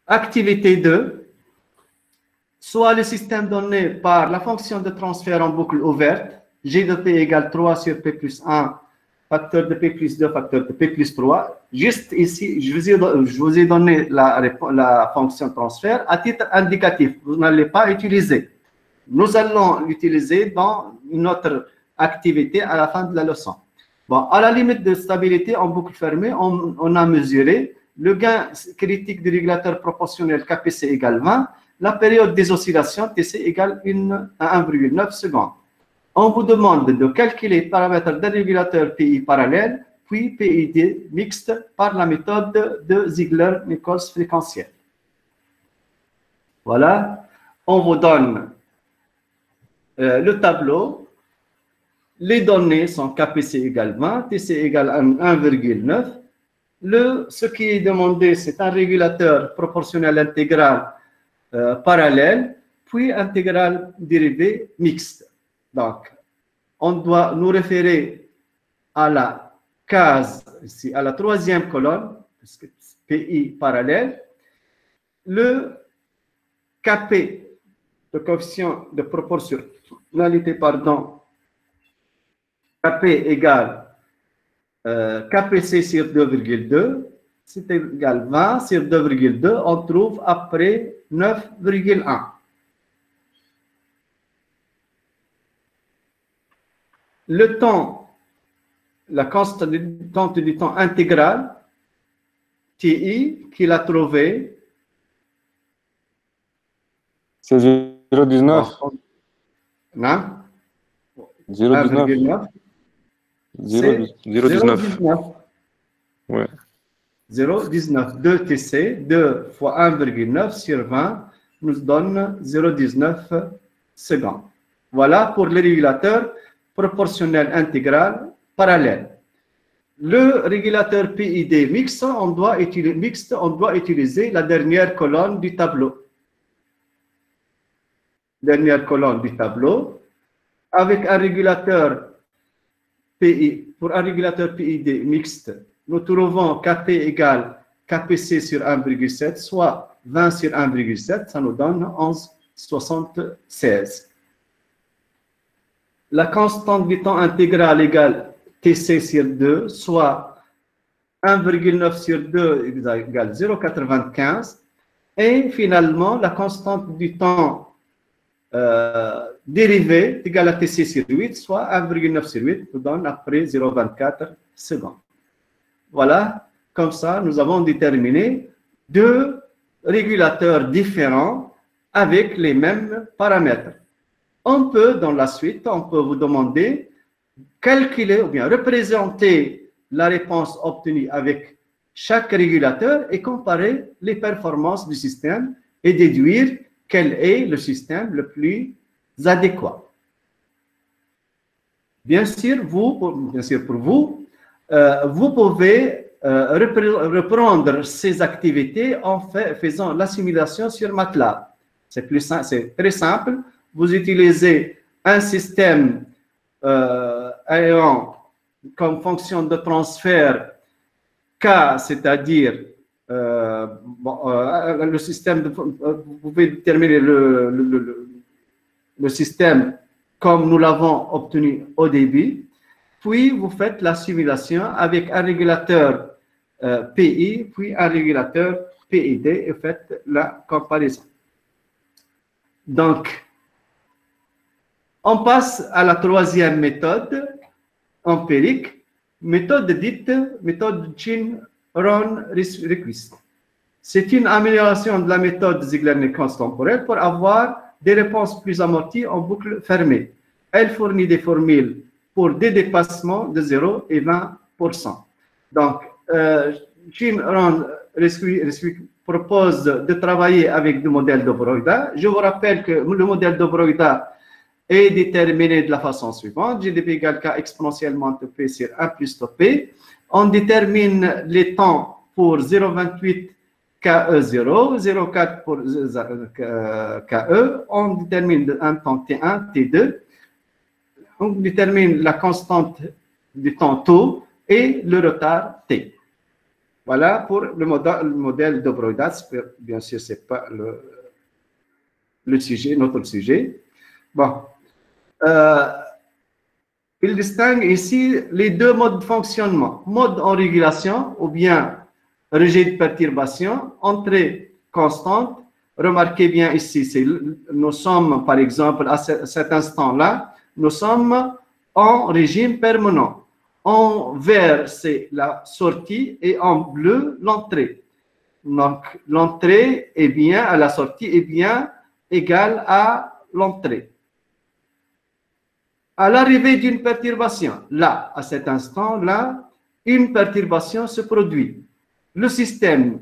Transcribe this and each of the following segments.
Activité 2, soit le système donné par la fonction de transfert en boucle ouverte, G de P égale 3 sur P plus 1, facteur de P plus 2, facteur de P plus 3. Juste ici, je vous ai donné la fonction transfert à titre indicatif. Vous n'allez pas utiliser. Nous allons l'utiliser dans une autre activité à la fin de la leçon. Bon, à la limite de stabilité en boucle fermée, on a mesuré le gain critique du régulateur proportionnel KPC égale 20, la période des oscillations TC égale 1,9 secondes. On vous demande de calculer les paramètres d'un régulateur PI parallèle, puis PID mixte par la méthode de Ziegler-Nichols fréquentielle. Voilà, on vous donne le tableau. Les données sont KPC égale 20, TC égale 1,9. Ce qui est demandé, c'est un régulateur proportionnel intégral parallèle, puis intégral dérivé mixte. Donc, on doit nous référer à la case, ici, à la troisième colonne, parce que PI parallèle, le KP, le coefficient de proportionnalité, pardon, KP égale KPC sur 2,2, c'est égal 20 sur 2,2, on trouve après 9,1. Le temps, la constante du temps intégral, TI, qu'il a trouvé. C'est 0,19. Non? 0,19. 0,19. Ouais. 0,19. 2 TC, 2 fois 1,9 sur 20 nous donne 0,19 secondes. Voilà pour les régulateurs proportionnel intégral parallèle. Le régulateur PID mixte, on doit utiliser la dernière colonne du tableau. Dernière colonne du tableau. Avec un régulateur PI, pour un régulateur PID mixte, nous trouvons KP égale KPC sur 1,7, soit 20 sur 1,7, ça nous donne 11,76. La constante du temps intégral égale TC sur 2, soit 1,9 sur 2 égale 0,95. Et finalement, la constante du temps dérivé égale à TC sur 8, soit 1,9 sur 8, nous donne après 0,24 secondes. Voilà, comme ça, nous avons déterminé deux régulateurs différents avec les mêmes paramètres. On peut, dans la suite, on peut vous demander calculer ou bien représenter la réponse obtenue avec chaque régulateur et comparer les performances du système et déduire quel est le système le plus adéquat. Bien sûr, pour vous, vous pouvez reprendre ces activités en faisant l'assimilation sur MATLAB. C'est très simple. Vous utilisez un système ayant comme fonction de transfert K, c'est-à-dire le système, vous pouvez déterminer le système comme nous l'avons obtenu au début, puis vous faites la simulation avec un régulateur PI, puis un régulateur PID et faites la comparaison. Donc, on passe à la troisième méthode empirique, méthode dite méthode Chin-Ron-Requist. C'est une amélioration de la méthode Ziegler-Nichols temporelle pour avoir des réponses plus amorties en boucle fermée. Elle fournit des formules pour des dépassements de 0 et 20%. Donc, Chin-Ron-Requist propose de travailler avec le modèle de Broida. Je vous rappelle que le modèle de Broida est déterminé de la façon suivante. GDP égale K exponentiellement P sur 1 plus P. On détermine les temps pour 0,28 KE0, 0,4 pour KE. On détermine un temps T1, T2. On détermine la constante du temps taux et le retard T. Voilà pour le modèle de Breuil-Datz. Bien sûr, ce n'est pas le sujet, notre sujet. Bon. Il distingue ici les deux modes de fonctionnement. Mode en régulation ou bien rejet de perturbation, entrée constante. Remarquez bien ici, nous sommes par exemple à cet instant-là, nous sommes en régime permanent. En vert, c'est la sortie et en bleu, l'entrée. Donc, l'entrée est bien, à la sortie est bien égale à l'entrée. À l'arrivée d'une perturbation, là, à cet instant-là, une perturbation se produit. Le système,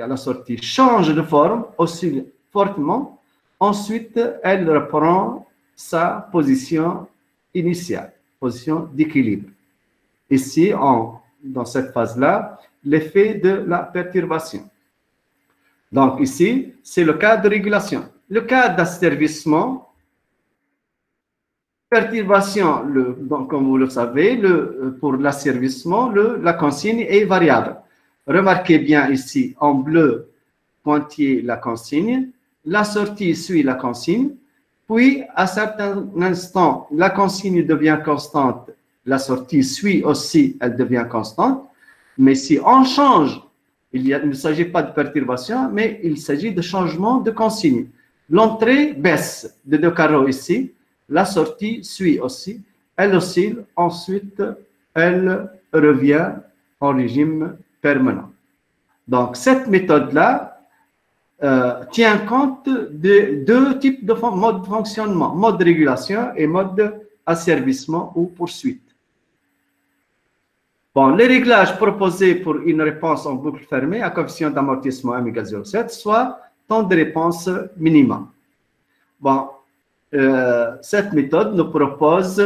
à la sortie, change de forme aussi fortement. Ensuite, elle reprend sa position initiale, position d'équilibre. Ici, dans cette phase-là, l'effet de la perturbation. Donc ici, c'est le cas de régulation. Le cas d'asservissement, perturbation, comme vous le savez, pour l'asservissement, la consigne est variable. Remarquez bien ici, en bleu, pointillé la consigne, la sortie suit la consigne, puis à certain instant, la consigne devient constante, la sortie suit aussi, elle devient constante, mais si on change, il ne s'agit pas de perturbation, mais il s'agit de changement de consigne. L'entrée baisse de 2 carreaux ici, la sortie suit aussi, elle oscille, ensuite elle revient en régime permanent. Donc cette méthode-là tient compte de deux types de modes de fonctionnement, mode de régulation et mode asservissement ou poursuite. Bon, les réglages proposés pour une réponse en boucle fermée à coefficient d'amortissement m égale 0,7, soit temps de réponse minimum. Bon, cette méthode nous propose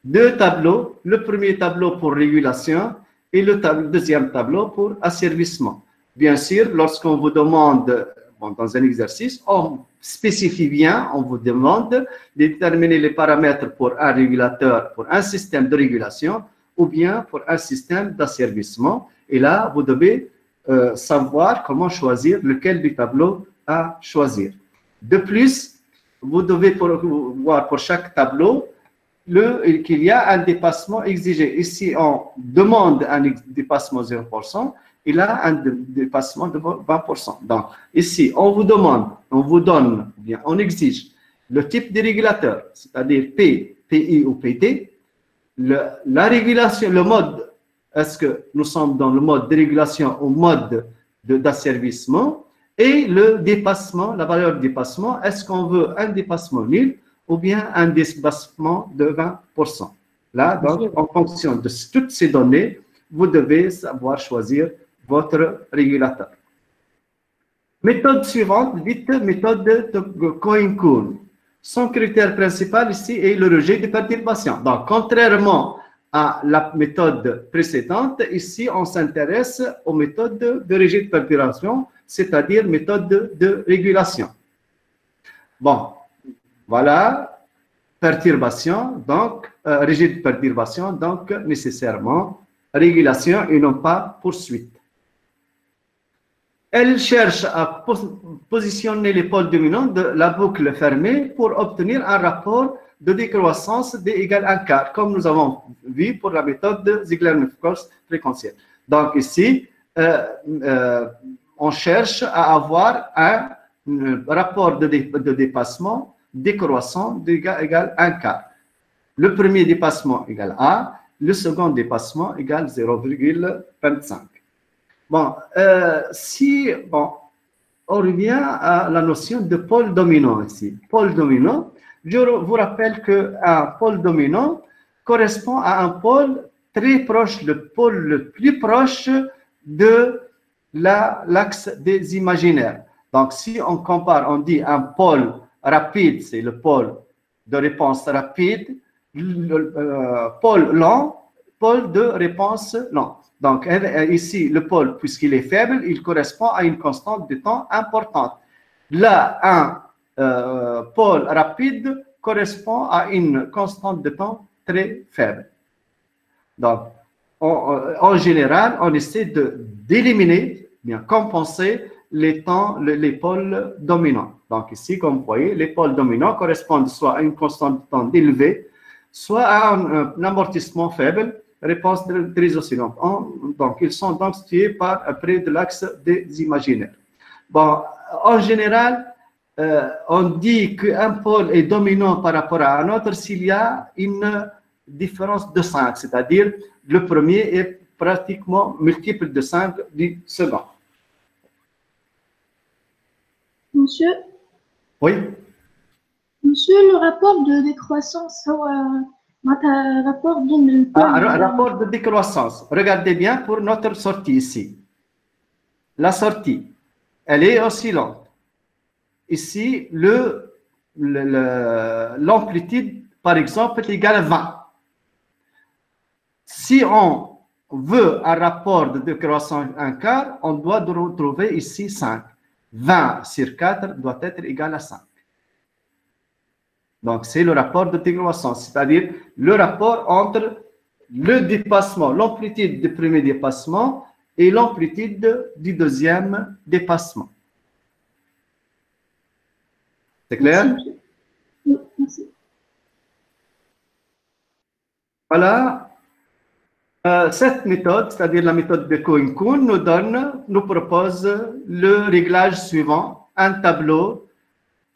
deux tableaux. Le premier tableau pour régulation et le deuxième tableau pour asservissement. Bien sûr, lorsqu'on vous demande, dans un exercice, on spécifie bien, on vous demande de déterminer les paramètres pour un régulateur, pour un système de régulation, ou bien pour un système d'asservissement. Et là, vous devez savoir comment choisir lequel du tableau à choisir. De plus, vous devez voir pour chaque tableau qu'il y a un dépassement exigé. Ici, on demande un dépassement de 0%, et là, un dépassement de 20%. Donc, ici, on vous demande, on vous donne, bien, on exige le type de régulateur, c'est-à-dire P, PI ou PT, la régulation, le mode, est-ce que nous sommes dans le mode de régulation ou mode d'asservissement, et le dépassement, la valeur de dépassement, est-ce qu'on veut un dépassement nul ou bien un dépassement de 20%. Là, donc, en fonction de toutes ces données, vous devez savoir choisir votre régulateur. Méthode suivante, dite méthode de Cohen-Kuhn. Son critère principal ici est le rejet de perturbation. Donc, contrairement à la méthode précédente, ici, on s'intéresse aux méthodes de rejet de perturbation, c'est-à-dire méthode de régulation. Bon, voilà, perturbation, donc, rejet de perturbation, donc, nécessairement, régulation et non pas poursuite. Elle cherche à positionner les pôles dominants de la boucle fermée pour obtenir un rapport de décroissance D égale 1 quart, comme nous avons vu pour la méthode de Ziegler-Nichols fréquentielle. Donc ici, on cherche à avoir un rapport de dépassement décroissant D égale 1 quart. Le premier dépassement égale A, le second dépassement égale 0,25. Bon, on revient à la notion de pôle dominant ici. Pôle dominant, je vous rappelle qu'un pôle dominant correspond à un pôle très proche, le pôle le plus proche de l'axe des imaginaires. Donc, si on compare, on dit un pôle rapide, c'est le pôle de réponse rapide, pôle lent, pôle de réponse lent. Donc, ici, le pôle, puisqu'il est faible, il correspond à une constante de temps importante. Là, un pôle rapide correspond à une constante de temps très faible. Donc, en général, on essaie d'éliminer, bien compenser les pôles dominants. Donc ici, comme vous voyez, les pôles dominants correspondent soit à une constante de temps élevée, soit à un amortissement faible, réponse très oscillante. Donc, ils sont donc situés près de l'axe des imaginaires. Bon, en général, on dit qu'un pôle est dominant par rapport à un autre s'il y a une différence de 5, c'est-à-dire le premier est pratiquement multiple de 5 du second. Monsieur? Oui. Monsieur, le rapport de décroissance, rapport de... rapport de décroissance. Regardez bien pour notre sortie ici. La sortie, elle est oscillante. Ici, l'amplitude, par exemple, est égale à 20. Si on veut un rapport de décroissance 1 quart, on doit retrouver ici 5. 20 sur 4 doit être égal à 5. Donc, c'est le rapport de décroissance, c'est-à-dire le rapport entre le dépassement, l'amplitude du premier dépassement et l'amplitude du deuxième dépassement. C'est clair? Oui, merci. Voilà. Cette méthode, c'est-à-dire la méthode de Cohen-Kuhn, nous propose le réglage suivant, un tableau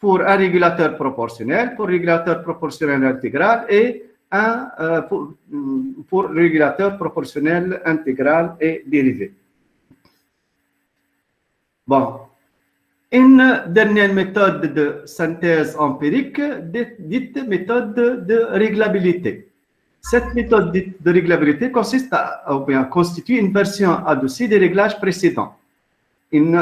pour un régulateur proportionnel, pour régulateur proportionnel intégral et pour régulateur proportionnel intégral et dérivé. Bon, une dernière méthode de synthèse empirique, dite méthode de réglabilité. Cette méthode de réglabilité consiste à constituer une version adoucie des réglages précédents. Une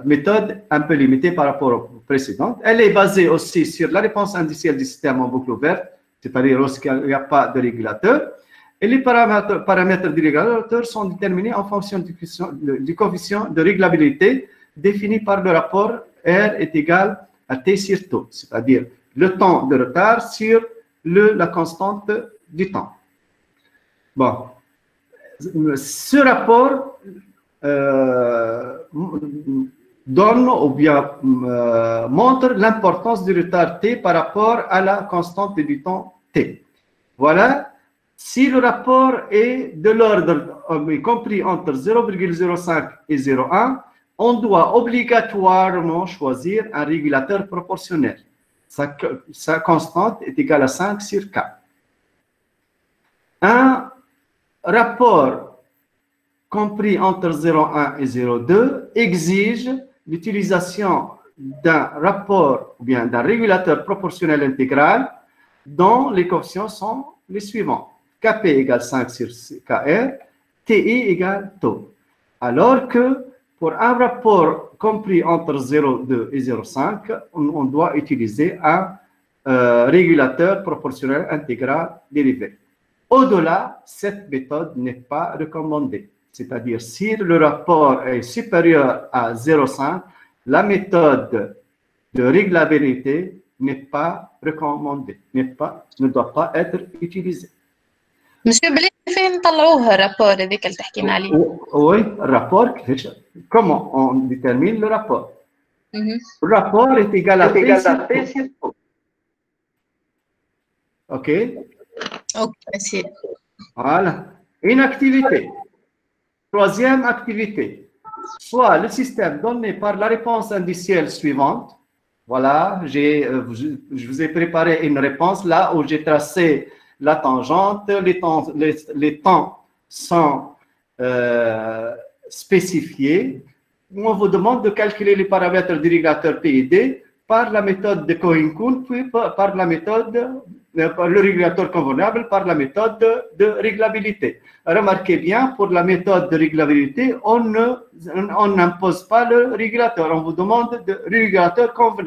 méthode un peu limitée par rapport aux précédentes. Elle est basée aussi sur la réponse indicielle du système en boucle ouverte, c'est-à-dire lorsqu'il n'y a pas de régulateur. Et les paramètres du régulateur sont déterminés en fonction du coefficient de réglabilité défini par le rapport R est égal à T sur taux, c'est-à-dire le temps de retard sur la constante du temps. Bon, ce rapport donne ou bien montre l'importance du retard T par rapport à la constante du temps T. Voilà, si le rapport est de l'ordre compris entre 0,05 et 0,1, on doit obligatoirement choisir un régulateur proportionnel. Sa constante est égale à 5 sur 4. Un rapport compris entre 0,1 et 0,2 exige l'utilisation d'un rapport ou bien d'un régulateur proportionnel intégral dont les coefficients sont les suivants. Kp égale 5 sur Kr, Ti égale taux. Alors que pour un rapport compris entre 0,2 et 0,5, on doit utiliser un régulateur proportionnel intégral dérivé. Au-delà, cette méthode n'est pas recommandée. C'est-à-dire, si le rapport est supérieur à 0,5, la méthode de réglabilité n'est pas recommandée, ne doit pas être utilisée. Monsieur Blé, فين طلعوها الرابور هذيك اللي تحكينا عليه؟ Oui, rapport. Comment on détermine le rapport? Le rapport est égal à P sur taux. OK? Ok, merci. Voilà. Une activité. Troisième activité. Soit le système donné par la réponse indicielle suivante. Voilà, je vous ai préparé une réponse là où j'ai tracé la tangente, les temps sont spécifiés. On vous demande de calculer les paramètres du régulateur P et D par la méthode de Cohen-Kuhn, puis par la méthode, par le régulateur convenable, par la méthode de réglabilité. Remarquez bien, pour la méthode de réglabilité, on n'impose pas le régulateur, on vous demande de régulateur convenable.